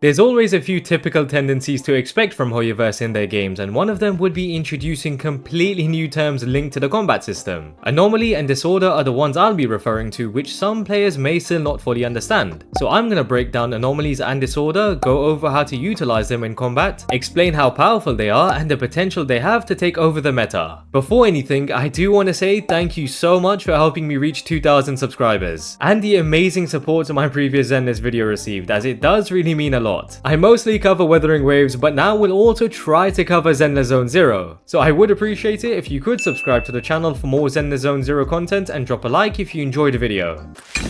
There's always a few typical tendencies to expect from Hoyoverse in their games, and one of them would be introducing completely new terms linked to the combat system. Anomaly and disorder are the ones I'll be referring to, which some players may still not fully understand. So I'm gonna break down anomalies and disorder, go over how to utilize them in combat, explain how powerful they are and the potential they have to take over the meta. Before anything, I do want to say thank you so much for helping me reach 2,000 subscribers, and the amazing support my previous Zenless video received, as it does really mean a lot. I mostly cover WutheringWaves, but now will also try to cover ZenlessZoneZero. So I would appreciate it if you could subscribe to the channel for more ZenlessZoneZero content and drop a like if you enjoyed the video.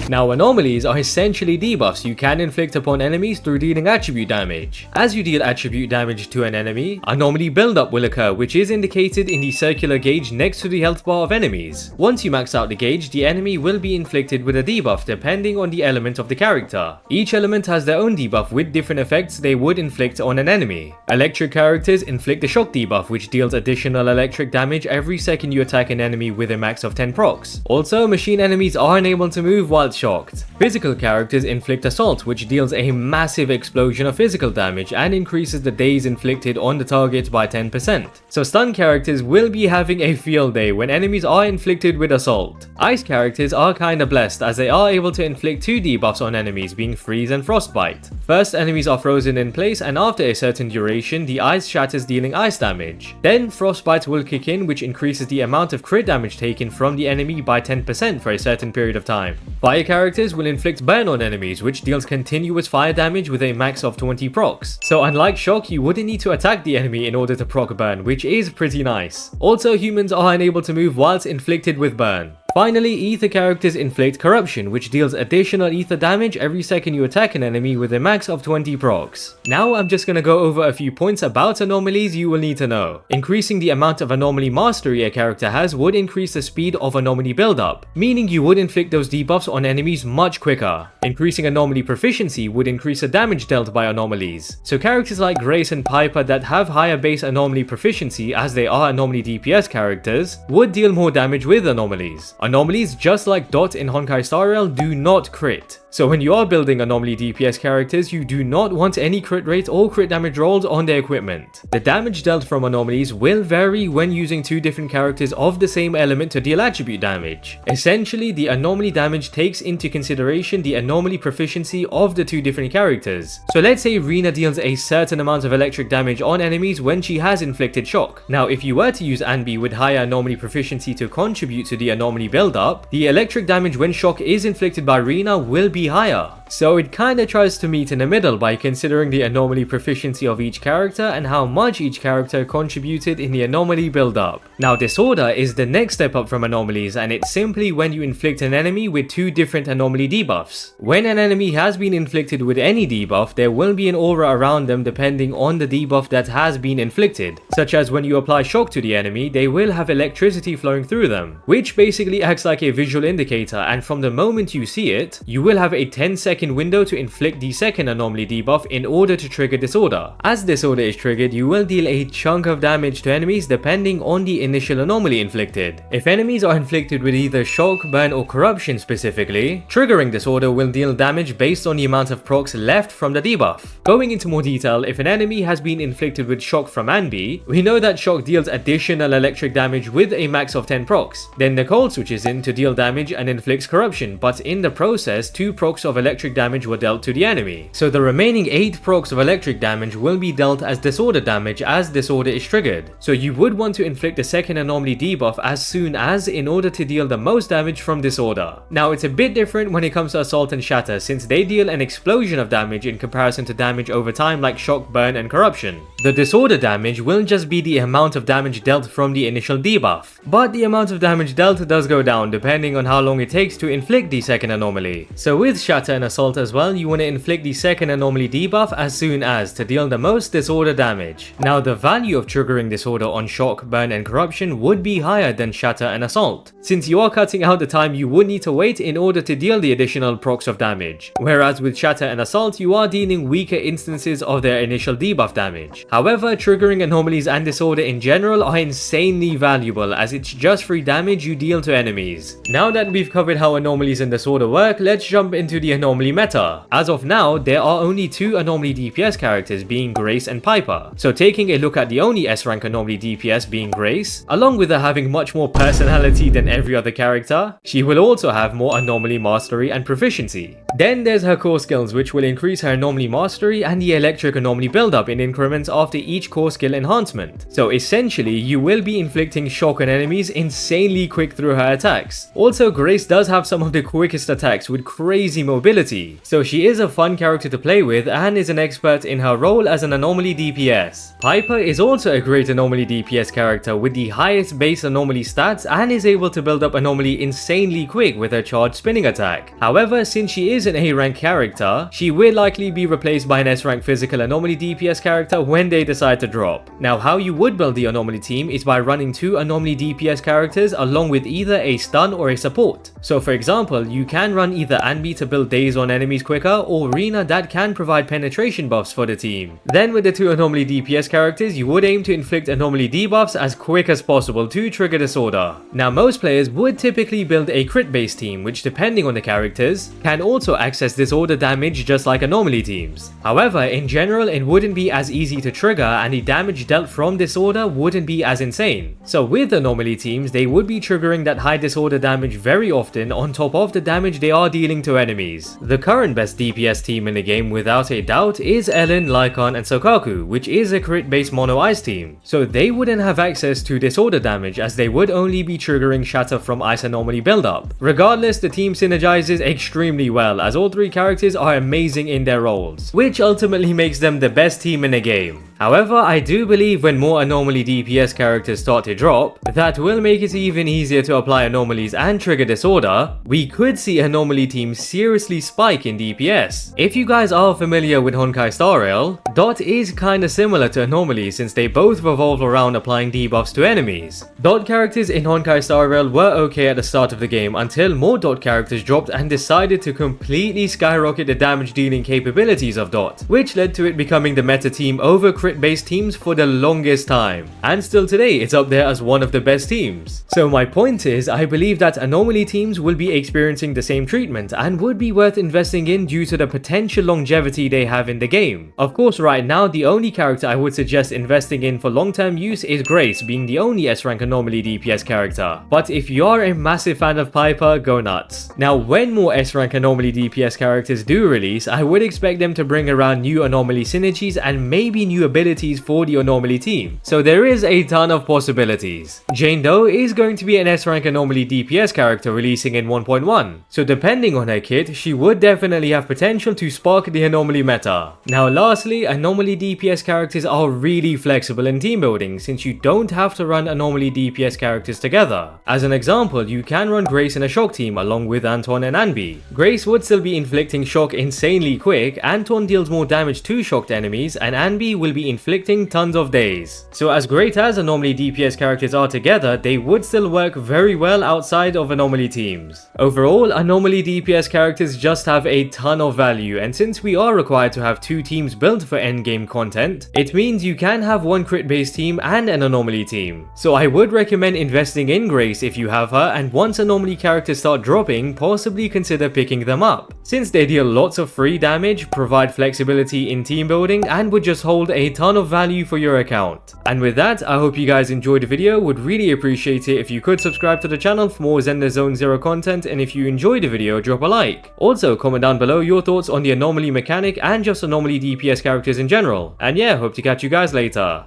Now, anomalies are essentially debuffs you can inflict upon enemies through dealing attribute damage. As you deal attribute damage to an enemy, anomaly buildup will occur, which is indicated in the circular gauge next to the health bar of enemies. Once you max out the gauge, the enemy will be inflicted with a debuff depending on the element of the character. Each element has their own debuff with different effects they would inflict on an enemy. Electric characters inflict the shock debuff, which deals additional electric damage every second you attack an enemy with a max of 10 procs. Also, machine enemies are unable to move while shocked. Physical characters inflict assault, which deals a massive explosion of physical damage and increases the days inflicted on the target by 10%. So stun characters will be having a field day when enemies are inflicted with assault. Ice characters are kinda blessed, as they are able to inflict two debuffs on enemies, being freeze and frostbite. First, enemies are frozen in place, and after a certain duration, the ice shatters, dealing ice damage. Then frostbite will kick in, which increases the amount of crit damage taken from the enemy by 10% for a certain period of time. Fire characters will inflict burn on enemies, which deals continuous fire damage with a max of 20 procs. So unlike shock, you wouldn't need to attack the enemy in order to proc burn, which is pretty nice. Also, humans are unable to move whilst inflicted with burn. Finally, ether characters inflict corruption, which deals additional ether damage every second you attack an enemy with a max of 20 procs. Now I'm just gonna go over a few points about anomalies you will need to know. Increasing the amount of anomaly mastery a character has would increase the speed of anomaly buildup, meaning you would inflict those debuffs on enemies much quicker. Increasing anomaly proficiency would increase the damage dealt by anomalies. So characters like Grace and Piper that have higher base anomaly proficiency, as they are anomaly DPS characters, would deal more damage with anomalies. Anomalies, just like Dot in HonkaiStarRail, do not crit. So when you are building anomaly DPS characters, you do not want any crit rate or crit damage rolls on their equipment. The damage dealt from anomalies will vary when using two different characters of the same element to deal attribute damage. Essentially, the anomaly damage takes into consideration the anomaly proficiency of the two different characters. So let's say Rina deals a certain amount of electric damage on enemies when she has inflicted shock. Now, if you were to use Anby with higher anomaly proficiency to contribute to the anomaly buildup, the electric damage when shock is inflicted by Rina will be higher. So it kinda tries to meet in the middle by considering the anomaly proficiency of each character and how much each character contributed in the anomaly build-up. Now, disorder is the next step up from anomalies, and it's simply when you inflict an enemy with two different anomaly debuffs. When an enemy has been inflicted with any debuff, there will be an aura around them depending on the debuff that has been inflicted. Such as when you apply shock to the enemy, they will have electricity flowing through them, which basically acts like a visual indicator, and from the moment you see it, you will have a 10-second window to inflict the second anomaly debuff in order to trigger disorder. As disorder is triggered, you will deal a chunk of damage to enemies depending on the initial anomaly inflicted. If enemies are inflicted with either shock, burn or corruption specifically, triggering disorder will deal damage based on the amount of procs left from the debuff. Going into more detail, if an enemy has been inflicted with shock from Anby, we know that shock deals additional electric damage with a max of 10 procs. Then Nicole switches in to deal damage and inflicts corruption, but in the process, 2 procs of electric damage were dealt to the enemy. So the remaining 8 procs of electric damage will be dealt as disorder damage as disorder is triggered. So you would want to inflict the second anomaly debuff as soon as in order to deal the most damage from disorder. Now, it's a bit different when it comes to assault and shatter, since they deal an explosion of damage in comparison to damage over time like shock, burn and corruption. The disorder damage will just be the amount of damage dealt from the initial debuff, but the amount of damage dealt does go down depending on how long it takes to inflict the second anomaly. So with shatter and assault as well, you want to inflict the second anomaly debuff as soon as to deal the most disorder damage. Now, the value of triggering disorder on shock, burn and corruption would be higher than shatter and assault, since you are cutting out the time you would need to wait in order to deal the additional procs of damage, whereas with shatter and assault you are dealing weaker instances of their initial debuff damage. However, triggering anomalies and disorder in general are insanely valuable, as it's just free damage you deal to enemies. Now that we've covered how anomalies and disorder work, let's jump into the anomaly Anomaly meta. As of now, there are only 2 Anomaly DPS characters, being Grace and Piper. So taking a look at the only S-rank Anomaly DPS being Grace, along with her having much more personality than every other character, she will also have more Anomaly mastery and proficiency. Then there's her core skills, which will increase her Anomaly mastery and the electric Anomaly build-up in increments after each core skill enhancement. So essentially, you will be inflicting shock on enemies insanely quick through her attacks. Also, Grace does have some of the quickest attacks with crazy mobility, so she is a fun character to play with and is an expert in her role as an Anomaly DPS. Piper is also a great Anomaly DPS character with the highest base Anomaly stats and is able to build up Anomaly insanely quick with her charged spinning attack. However, since she is an A-rank character, she will likely be replaced by an S-rank physical Anomaly DPS character when they decide to drop. Now, how you would build the Anomaly team is by running 2 Anomaly DPS characters along with either a stun or a support. So for example, you can run either Anby to build daze on enemies quicker, or Rina that can provide penetration buffs for the team. Then with the 2 Anomaly DPS characters, you would aim to inflict Anomaly debuffs as quick as possible to trigger disorder. Now most players would typically build a crit based team, which depending on the characters, can also access disorder damage just like Anomaly teams. However, in general it wouldn't be as easy to trigger and the damage dealt from disorder wouldn't be as insane. So with Anomaly teams, they would be triggering that high disorder damage very often on top of the damage they are dealing to enemies. The current best DPS team in the game without a doubt is Ellen, Lycan and Sokaku, which is a crit based mono ice team. So they wouldn't have access to disorder damage as they would only be triggering shatter from ice Anomaly buildup. Regardless, the team synergizes extremely well as all 3 characters are amazing in their roles, which ultimately makes them the best team in the game. However, I do believe when more Anomaly DPS characters start to drop, that will make it even easier to apply anomalies and trigger disorder. We could see Anomaly teams seriously spike in DPS. If you guys are familiar with HonkaiStarRail, Dot is kinda similar to Anomaly since they both revolve around applying debuffs to enemies. Dot characters in HonkaiStarRail were okay at the start of the game until more Dot characters dropped and decided to completely skyrocket the damage dealing capabilities of Dot, which led to it becoming the meta team over crit based teams for the longest time, and still today it's up there as one of the best teams. So my point is, I believe that Anomaly teams will be experiencing the same treatment and would be worth investing in due to the potential longevity they have in the game. Of course, right now the only character I would suggest investing in for long-term use is Grace, being the only S-rank Anomaly DPS character. But if you're a massive fan of Piper, go nuts. Now when more S-rank Anomaly DPS characters do release, I would expect them to bring around new Anomaly synergies and maybe new abilities for the Anomaly team. So there is a ton of possibilities. Jane Doe is going to be an S-rank Anomaly DPS character releasing in 1.1. So depending on her kit, she would definitely have potential to spark the Anomaly meta. Now lastly, Anomaly DPS characters are really flexible in team building since you don't have to run Anomaly DPS characters together. As an example, you can run Grace in a shock team along with Anton and Anby. Grace would still be inflicting shock insanely quick, Anton deals more damage to shocked enemies, and Anby will be inflicting tons of daze. So as great as Anomaly DPS characters are together, they would still work very well outside of Anomaly teams. Overall, Anomaly DPS characters just have a ton of value, and since we are required to have 2 teams built for endgame content, it means you can have one crit based team and an Anomaly team. So I would recommend investing in Grace if you have her, and once Anomaly characters start dropping, possibly consider picking them up, since they deal lots of free damage, provide flexibility in team building, and would just hold a ton of value for your account. And with that, I hope you guys enjoyed the video. Would really appreciate it if you could subscribe to the channel for more ZenlessZoneZero content, and if you enjoyed the video, drop a like. Also, comment down below your thoughts on the Anomaly mechanic and just Anomaly DPS characters in general. And yeah, hope to catch you guys later.